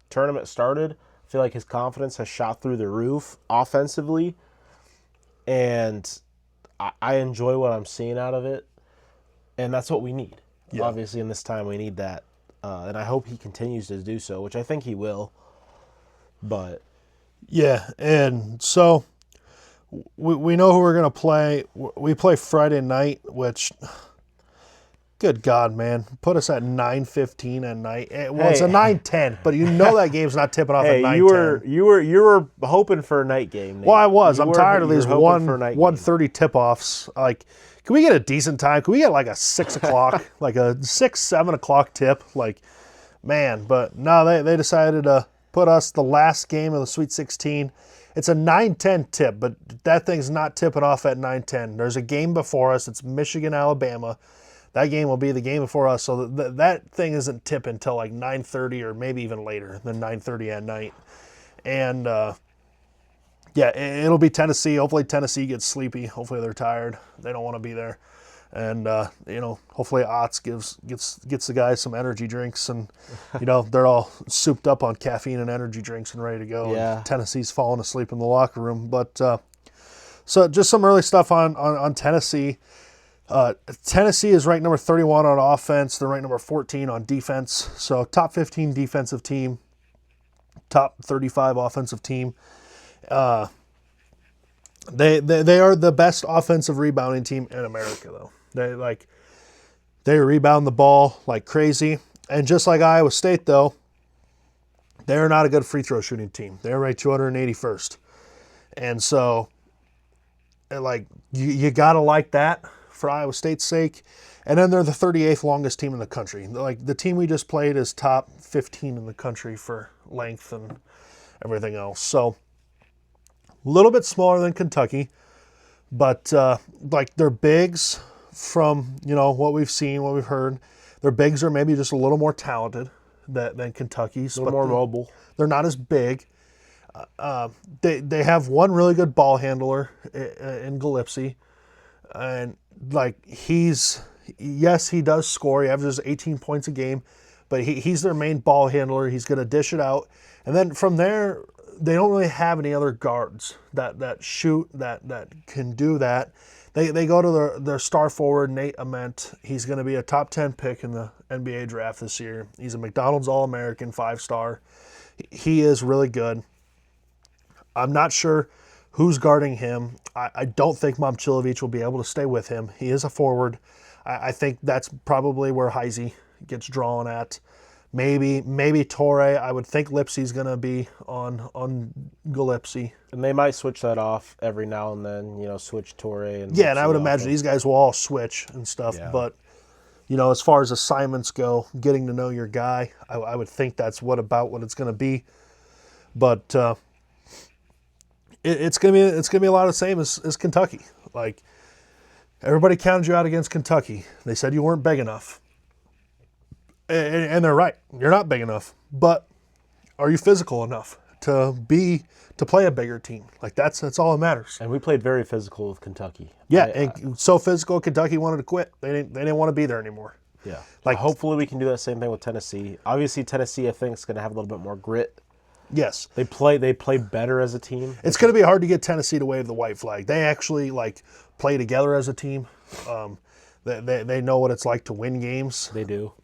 tournament started, I feel like his confidence has shot through the roof offensively, and I enjoy what I'm seeing out of it, and that's what we need. Yeah. Obviously, in this time, we need that, and I hope he continues to do so, which I think he will. But yeah, and so we know who we're going to play. We play Friday night, which, good God, man, put us at 9:15 at night. It's a 9:10, but that game's not tipping off at 9:10. You were hoping for a night game, Nate. Well, I was. I'm tired of these 1:30 tip-offs. Like, can we get a decent time? Can we get like a 6 o'clock, like a 6, 7 o'clock tip? Like, man, but no, they decided to put us the last game of the Sweet 16. It's a 9:10 tip, but that thing's not tipping off at 9:10. There's a game before us. It's Michigan, Alabama. that game will be the game before us. So that thing isn't tipping until like 9:30 or maybe even later than 9:30 at night. And yeah, it'll be Tennessee. Hopefully Tennessee gets sleepy. Hopefully they're tired. They don't want to be there. And hopefully Otts gets the guys some energy drinks, and they're all souped up on caffeine and energy drinks and ready to go. Yeah. And Tennessee's falling asleep in the locker room. But so just some early stuff on Tennessee. Tennessee is ranked number 31 on offense. They're ranked number 14 on defense. So top 15 defensive team, top 35 offensive team. They are the best offensive rebounding team in America, though. They rebound the ball like crazy. And just like Iowa State, though, they're not a good free throw shooting team. They're ranked 281st. And so, you got to like that for Iowa State's sake. And then they're the 38th longest team in the country. Like, the team we just played is top 15 in the country for length and everything else. So, a little bit smaller than Kentucky. But, their bigs, from what we've seen, what we've heard, their bigs are maybe just a little more talented than Kentucky's. A little more mobile. They're not as big. They have one really good ball handler in Gillespie, and he does score. He averages 18 points a game, but he's their main ball handler. He's going to dish it out, and then from there, they don't really have any other guards that shoot, that can do that. They go to their star forward, Nate Ament. He's going to be a top 10 pick in the NBA draft this year. He's a McDonald's All-American, 5-star. He is really good. I'm not sure who's guarding him. I don't think Momcilovic will be able to stay with him. He is a forward. I think that's probably where Heisey gets drawn at. Maybe Torrey. I would think Lipsey's going to be on Gillespie. And they might switch that off every now and then, switch Torrey. And yeah, and I would imagine these guys will all switch and stuff. Yeah. But, as far as assignments go, getting to know your guy, I would think that's what it's going to be. But it's going to be a lot of the same as Kentucky. Like, everybody counted you out against Kentucky. They said you weren't big enough. And they're right. You're not big enough. But are you physical enough to play a bigger team? Like, that's all that matters. And we played very physical with Kentucky. Yeah, and so physical, Kentucky wanted to quit. They didn't want to be there anymore. Yeah. Like, hopefully we can do that same thing with Tennessee. Obviously, Tennessee, I think, is going to have a little bit more grit. Yes. They play better as a team. It's going to be hard to get Tennessee to wave the white flag. They actually play together as a team. They know what it's like to win games. They do.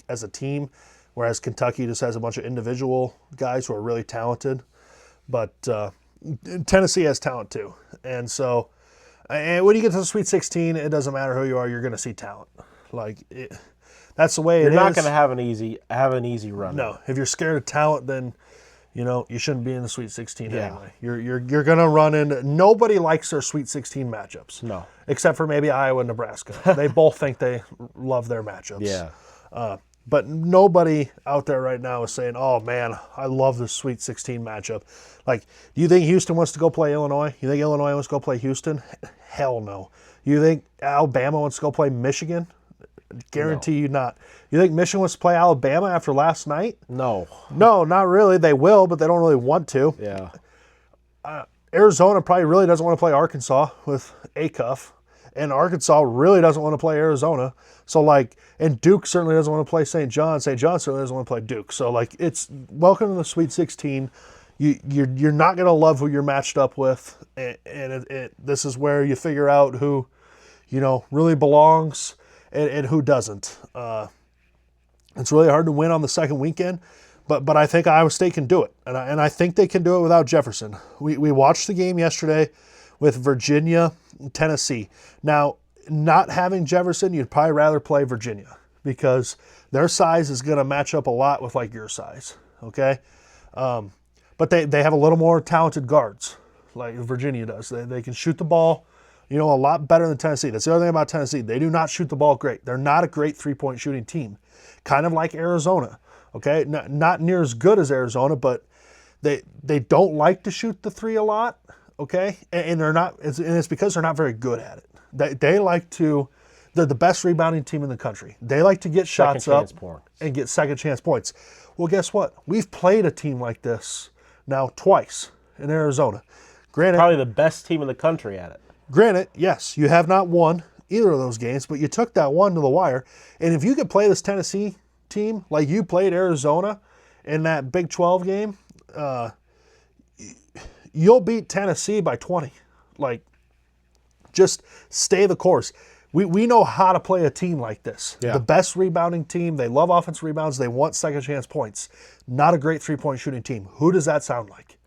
As a team, whereas Kentucky just has a bunch of individual guys who are really talented. But Tennessee has talent too. And so, and when you get to the Sweet 16, it doesn't matter who you are, you're going to see talent. That's the way it is. You're not going to have an easy run. No, if you're scared of talent, then you shouldn't be in the Sweet 16 anyway. You're going to run in. Nobody likes their Sweet 16 matchups. No, except for maybe Iowa and Nebraska. They both think they love their matchups. Yeah. But nobody out there right now is saying, "Oh man, I love this Sweet 16 matchup." Do you think Houston wants to go play Illinois? You think Illinois wants to go play Houston? Hell no. You think Alabama wants to go play Michigan? Guarantee you not. You think Michigan wants to play Alabama after last night? No. No, not really. They will, but they don't really want to. Yeah. Arizona probably really doesn't want to play Arkansas with Acuff. And Arkansas really doesn't want to play Arizona. So, and Duke certainly doesn't want to play St. John. St. John certainly doesn't want to play Duke. So, it's welcome to the Sweet 16. You're not going to love who you're matched up with. And this is where you figure out who, really belongs and who doesn't. It's really hard to win on the second weekend. But I think Iowa State can do it. And I think they can do it without Jefferson. We watched the game yesterday with Virginia, Tennessee. Now, not having Jefferson, you'd probably rather play Virginia because their size is going to match up a lot with your size, okay? But they have a little more talented guards like Virginia does. They can shoot the ball, a lot better than Tennessee. That's the other thing about Tennessee. They do not shoot the ball great. They're not a great three-point shooting team, kind of like Arizona, okay? Not near as good as Arizona, but they don't like to shoot the three a lot. Okay, and they're not. It's because they're not very good at it. They They're the best rebounding team in the country. They like to get Second shots up chance points. and get second chance points. Well, guess what? We've played a team like this now twice in Arizona. Probably the best team in the country at it. Granted, yes, you have not won either of those games, but you took that one to the wire. And if you could play this Tennessee team like you played Arizona in that Big 12 game, you'll beat Tennessee by 20. Like, just stay the course. We know how to play a team like this. Yeah. The best rebounding team. They love offensive rebounds. They want second chance points. Not a great three-point shooting team. Who does that sound like?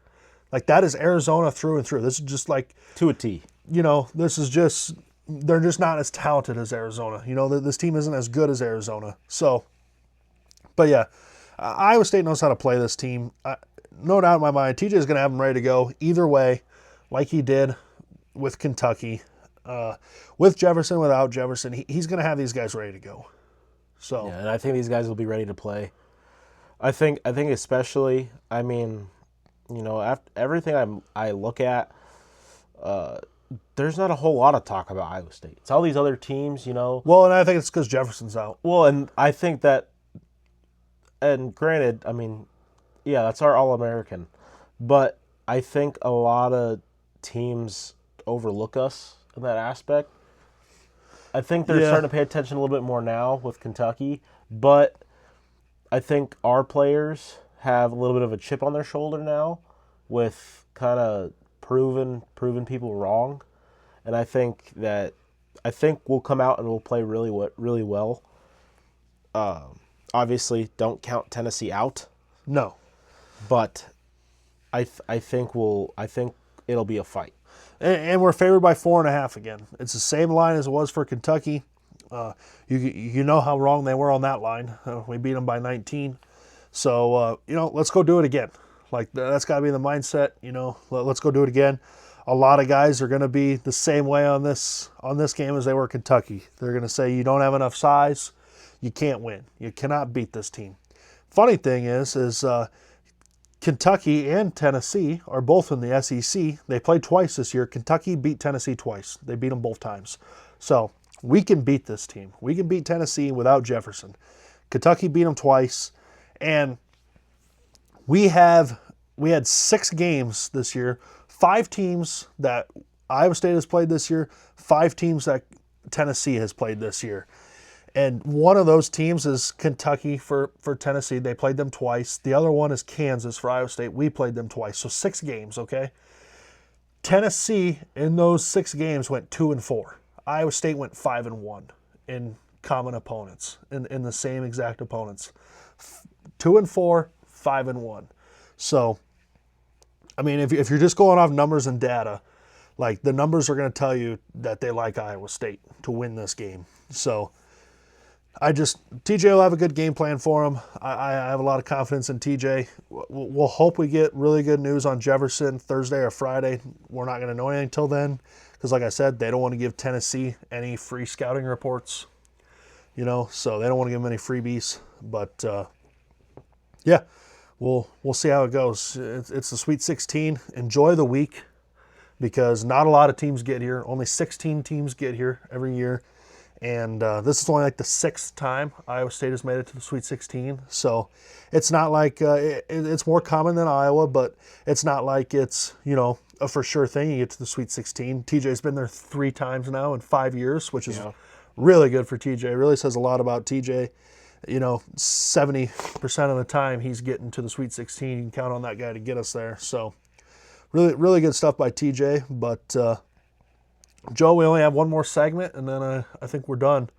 Like, that is Arizona through and through. This is just like, To a T. this is just, they're just not as talented as Arizona. This team isn't as good as Arizona. So, but yeah, Iowa State knows how to play this team. No doubt in my mind, TJ is going to have them ready to go either way, like he did with Kentucky. With Jefferson, without Jefferson, he's going to have these guys ready to go. So, Yeah, and I think these guys will be ready to play. I think especially, I mean, after everything I look at, there's not a whole lot of talk about Iowa State. It's all these other teams, well, and I think it's because Jefferson's out. Well, and I think that, and granted, I mean, yeah, that's our All-American, but I think a lot of teams overlook us in that aspect. I think they're starting to pay attention a little bit more now with Kentucky, but I think our players have a little bit of a chip on their shoulder now with kind of proving people wrong, and I think we'll come out and we'll play really well. Obviously, don't count Tennessee out. No. But I think it'll be a fight. And we're favored by 4.5 again. It's the same line as it was for Kentucky. You know how wrong they were on that line. We beat them by 19. So, let's go do it again. Like, that's got to be the mindset, Let's go do it again. A lot of guys are going to be the same way on this game as they were Kentucky. They're going to say you don't have enough size. You can't win. You cannot beat this team. Funny thing is Kentucky and Tennessee are both in the SEC. They played twice this year. Kentucky beat Tennessee twice. They beat them both times. So we can beat this team. We can beat Tennessee without Jefferson. Kentucky beat them twice. And we had 6 games this year. 5 teams that Iowa State has played this year. 5 teams that Tennessee has played this year. And one of those teams is Kentucky for Tennessee. They played them twice. The other one is Kansas for Iowa State. We played them twice. So 6 games, okay? Tennessee in those 6 games went 2-4. Iowa State went 5-1 in common opponents, in the same exact opponents. 2-4, 5-1. So, I mean, if you're just going off numbers and data, like, the numbers are going to tell you that they like Iowa State to win this game. So, TJ will have a good game plan for him. I have a lot of confidence in TJ. We'll hope we get really good news on Jefferson Thursday or Friday. We're not going to know anything until then because, like I said, they don't want to give Tennessee any free scouting reports, so they don't want to give them any freebies. But, yeah, we'll see how it goes. It's the Sweet 16. Enjoy the week because not a lot of teams get here. Only 16 teams get here every year. And this is only like the 6th time Iowa State has made it to the Sweet 16. So it's not like it's more common than Iowa, but it's not like it's, a for sure thing. You get to the Sweet 16. TJ's been there 3 times now in 5 years, which is really good for TJ. It really says a lot about TJ. 70% of the time he's getting to the Sweet 16. You can count on that guy to get us there. So really, really good stuff by TJ. But Joe, we only have one more segment, and then I think we're done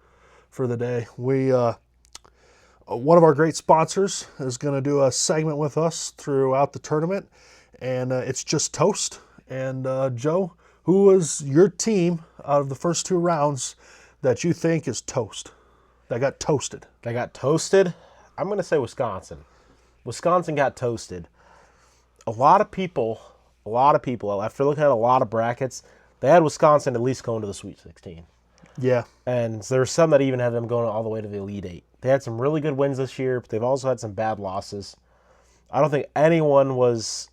for the day. One of our great sponsors is going to do a segment with us throughout the tournament, and it's Just Toast. And Joe, who was your team out of the first 2 rounds that you think is toast, that got toasted? They got toasted? I'm going to say Wisconsin. Wisconsin got toasted. A lot of people, after looking at a lot of brackets, they had Wisconsin at least going to the Sweet 16. Yeah. And there's some that even had them going all the way to the Elite 8. They had some really good wins this year, but they've also had some bad losses. I don't think anyone was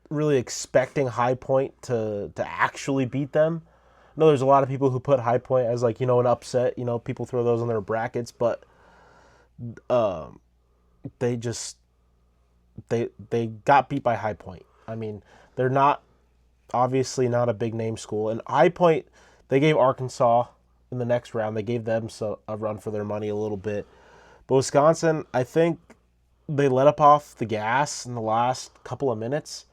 really expecting High Point to actually beat them. know there's a lot of people who put High Point as like, an upset. People throw those on their brackets, but they just they got beat by High Point. I mean, they're obviously not a big name school, and High Point, they gave Arkansas in the next round. They gave them a run for their money a little bit, but Wisconsin, I think they let up off the gas in the last couple of minutes,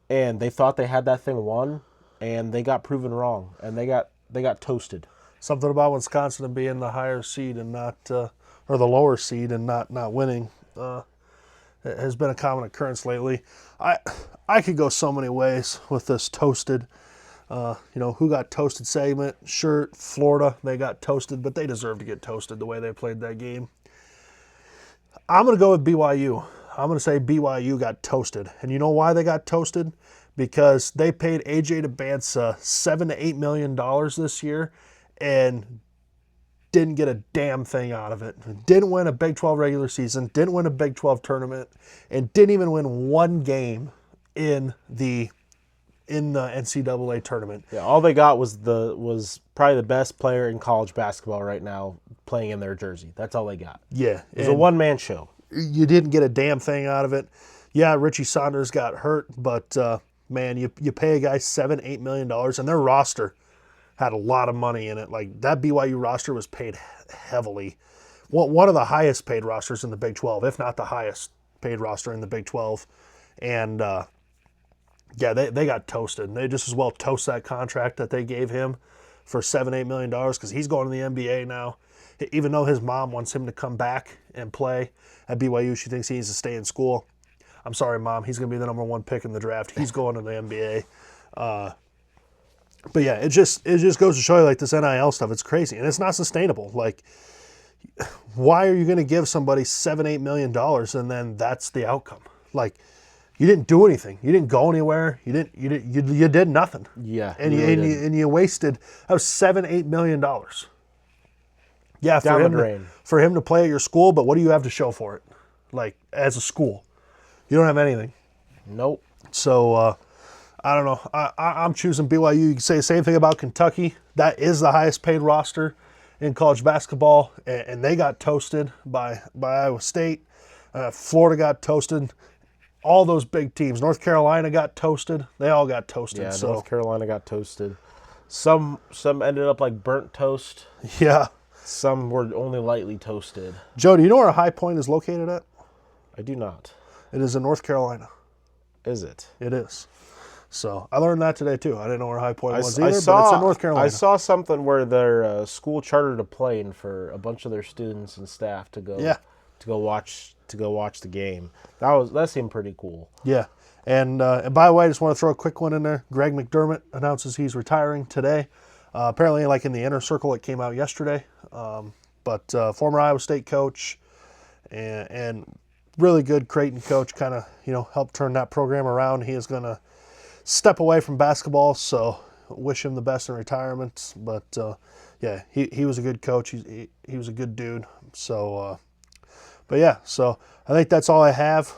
and they thought they had that thing won, and they got proven wrong, and they got toasted. Something about Wisconsin being the higher seed and not, or the lower seed and not winning, has been a common occurrence lately. I could go so many ways with this toasted. Who got toasted segment? Sure, Florida, they got toasted, but they deserve to get toasted the way they played that game. I'm going to go with BYU. I'm going to say BYU got toasted. And you know why they got toasted? Because they paid AJ DeBansa $7 to $8 million this year and didn't get a damn thing out of it. Didn't win a Big 12 regular season, didn't win a Big 12 tournament, and didn't even win one game in the NCAA tournament. Yeah, all they got was probably the best player in college basketball right now playing in their jersey. That's all they got. Yeah. It was a one-man show. You didn't get a damn thing out of it. Yeah, Richie Saunders got hurt, but man, you pay a guy $7-8 million, and their roster had a lot of money in it. Like, that BYU roster was paid heavily. One of the highest paid rosters in the Big 12, if not the highest paid roster in the Big 12. And yeah, they got toasted. They just as well toast that contract that they gave him for $7-8 million because he's going to the NBA now. Even though his mom wants him to come back and play at BYU, she thinks he needs to stay in school. I'm sorry, Mom. He's going to be the number one pick in the draft. He's going to the NBA. But yeah, it just goes to show you, like, this NIL stuff, it's crazy. And it's not sustainable. Like, why are you going to give somebody $7-8 million and then that's the outcome? Like, you didn't do anything. You didn't go anywhere. You did nothing. Yeah. And you wasted, that was $7-8 million. Yeah, for him to play at your school, but what do you have to show for it? Like, as a school, you don't have anything. Nope. So I don't know. I'm choosing BYU. You can say the same thing about Kentucky. That is the highest paid roster in college basketball, and they got toasted by Iowa State. Florida got toasted. All those big teams. North Carolina got toasted. They all got toasted. Yeah, so. North Carolina got toasted. Some ended up like burnt toast. Yeah. Some were only lightly toasted. Joe, do you know where High Point is located at? I do not. It is in North Carolina. Is it? It is. So I learned that today too. I didn't know where High Point was either, but it's in North Carolina. I saw something where their school chartered a plane for a bunch of their students and staff to go. Yeah. To go watch the game. That seemed pretty cool. Yeah. And by the way, I just want to throw a quick one in there. Greg McDermott announces he's retiring today. Apparently, like in the inner circle, it came out yesterday. But former Iowa State coach and really good Creighton coach, kind of helped turn that program around. He is going to step away from basketball, so wish him the best in retirement. But yeah, he was a good coach. He was a good dude. So. But yeah, so I think that's all I have.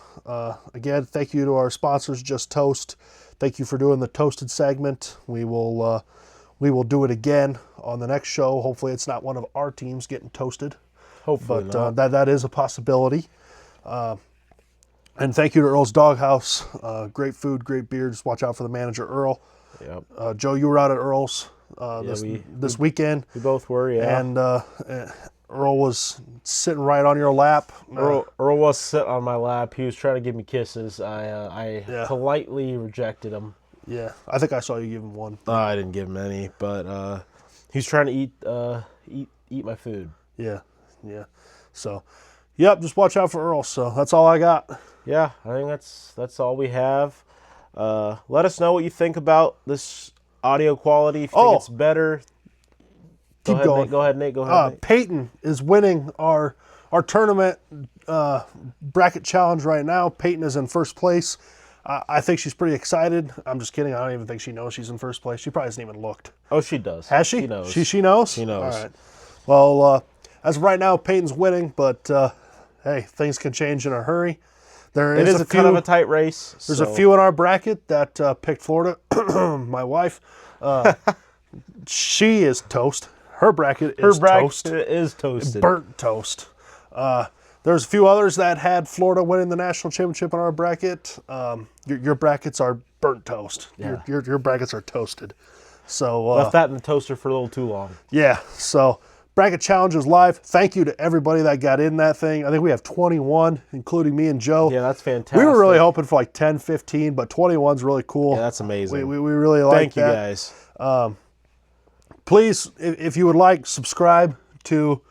Again, thank you to our sponsors, Just Toast. Thank you for doing the toasted segment. We will do it again on the next show. Hopefully, it's not one of our teams getting toasted. Hopefully, but that is a possibility. And thank you to Earl's Doghouse. Great food, great beer. Just watch out for the manager, Earl. Yep. Joe, you were out at Earl's this weekend. We both were, yeah. And Earl was sitting right on your lap. Earl was sitting on my lap. He was trying to give me kisses. I politely rejected him. Yeah, I think I saw you give him one. I didn't give him any, but he was trying to eat my food. Yeah. So, yep, just watch out for Earl. So that's all I got. Yeah, I think that's all we have. Let us know what you think about this audio quality. If you think it's better. Go ahead, Nate. Peyton is winning our tournament bracket challenge right now. Peyton is in first place. I think she's pretty excited. I'm just kidding. I don't even think she knows she's in first place. She probably hasn't even looked. Oh, she does. Has she? She knows. She knows? She knows. All right. Well, as of right now, Peyton's winning, but hey, things can change in a hurry. It is kind of a tight race. There's a few in our bracket that picked Florida. My wife. She is toast. Her bracket Her is bracket toast. is toasted. Burnt toast. There's a few others that had Florida winning the national championship in our bracket. Your brackets are burnt toast. Yeah. Your brackets are toasted. So Left that in the toaster for a little too long. yeah. So bracket challenge is live. Thank you to everybody that got in that thing. I think we have 21, including me and Joe. Yeah, that's fantastic. We were really hoping for like 10, 15, but 21's really cool. Yeah, that's amazing. We really like Thank you that. guys. Please, if you would like, subscribe to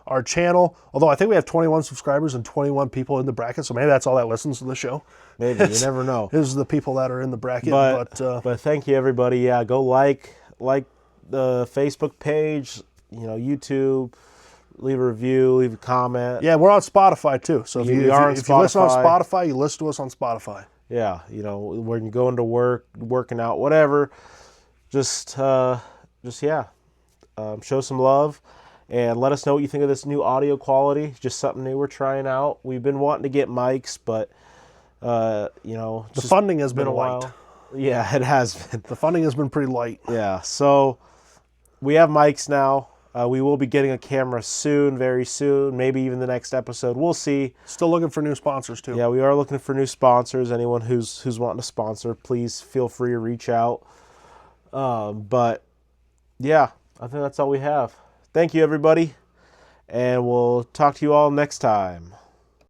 our channel. Although I think we have 21 subscribers and 21 people in the bracket, so maybe that's all that listens to the show. Maybe you never know. Is the people that are in the bracket. But thank you everybody. Yeah, go like the Facebook page. YouTube. Leave a review. Leave a comment. yeah, we're on Spotify too. So if We you are on listen on Spotify. Spotify, you listen to us on Spotify. Yeah, when you go into work, working out, whatever, just show some love and let us know what you think of this new audio quality. Just something new we're trying out. We've been wanting to get mics, but The funding has been a light. while. Yeah, it has been. The funding has been pretty light. Yeah, so we have mics now. We will be getting a camera soon, very soon, maybe even the next episode. We'll see. Still looking for new sponsors too. Yeah, we are looking for new sponsors. Anyone who's wanting to sponsor, please feel free to reach out. But yeah, I think that's all we have. Thank you, everybody, and we'll talk to you all next time.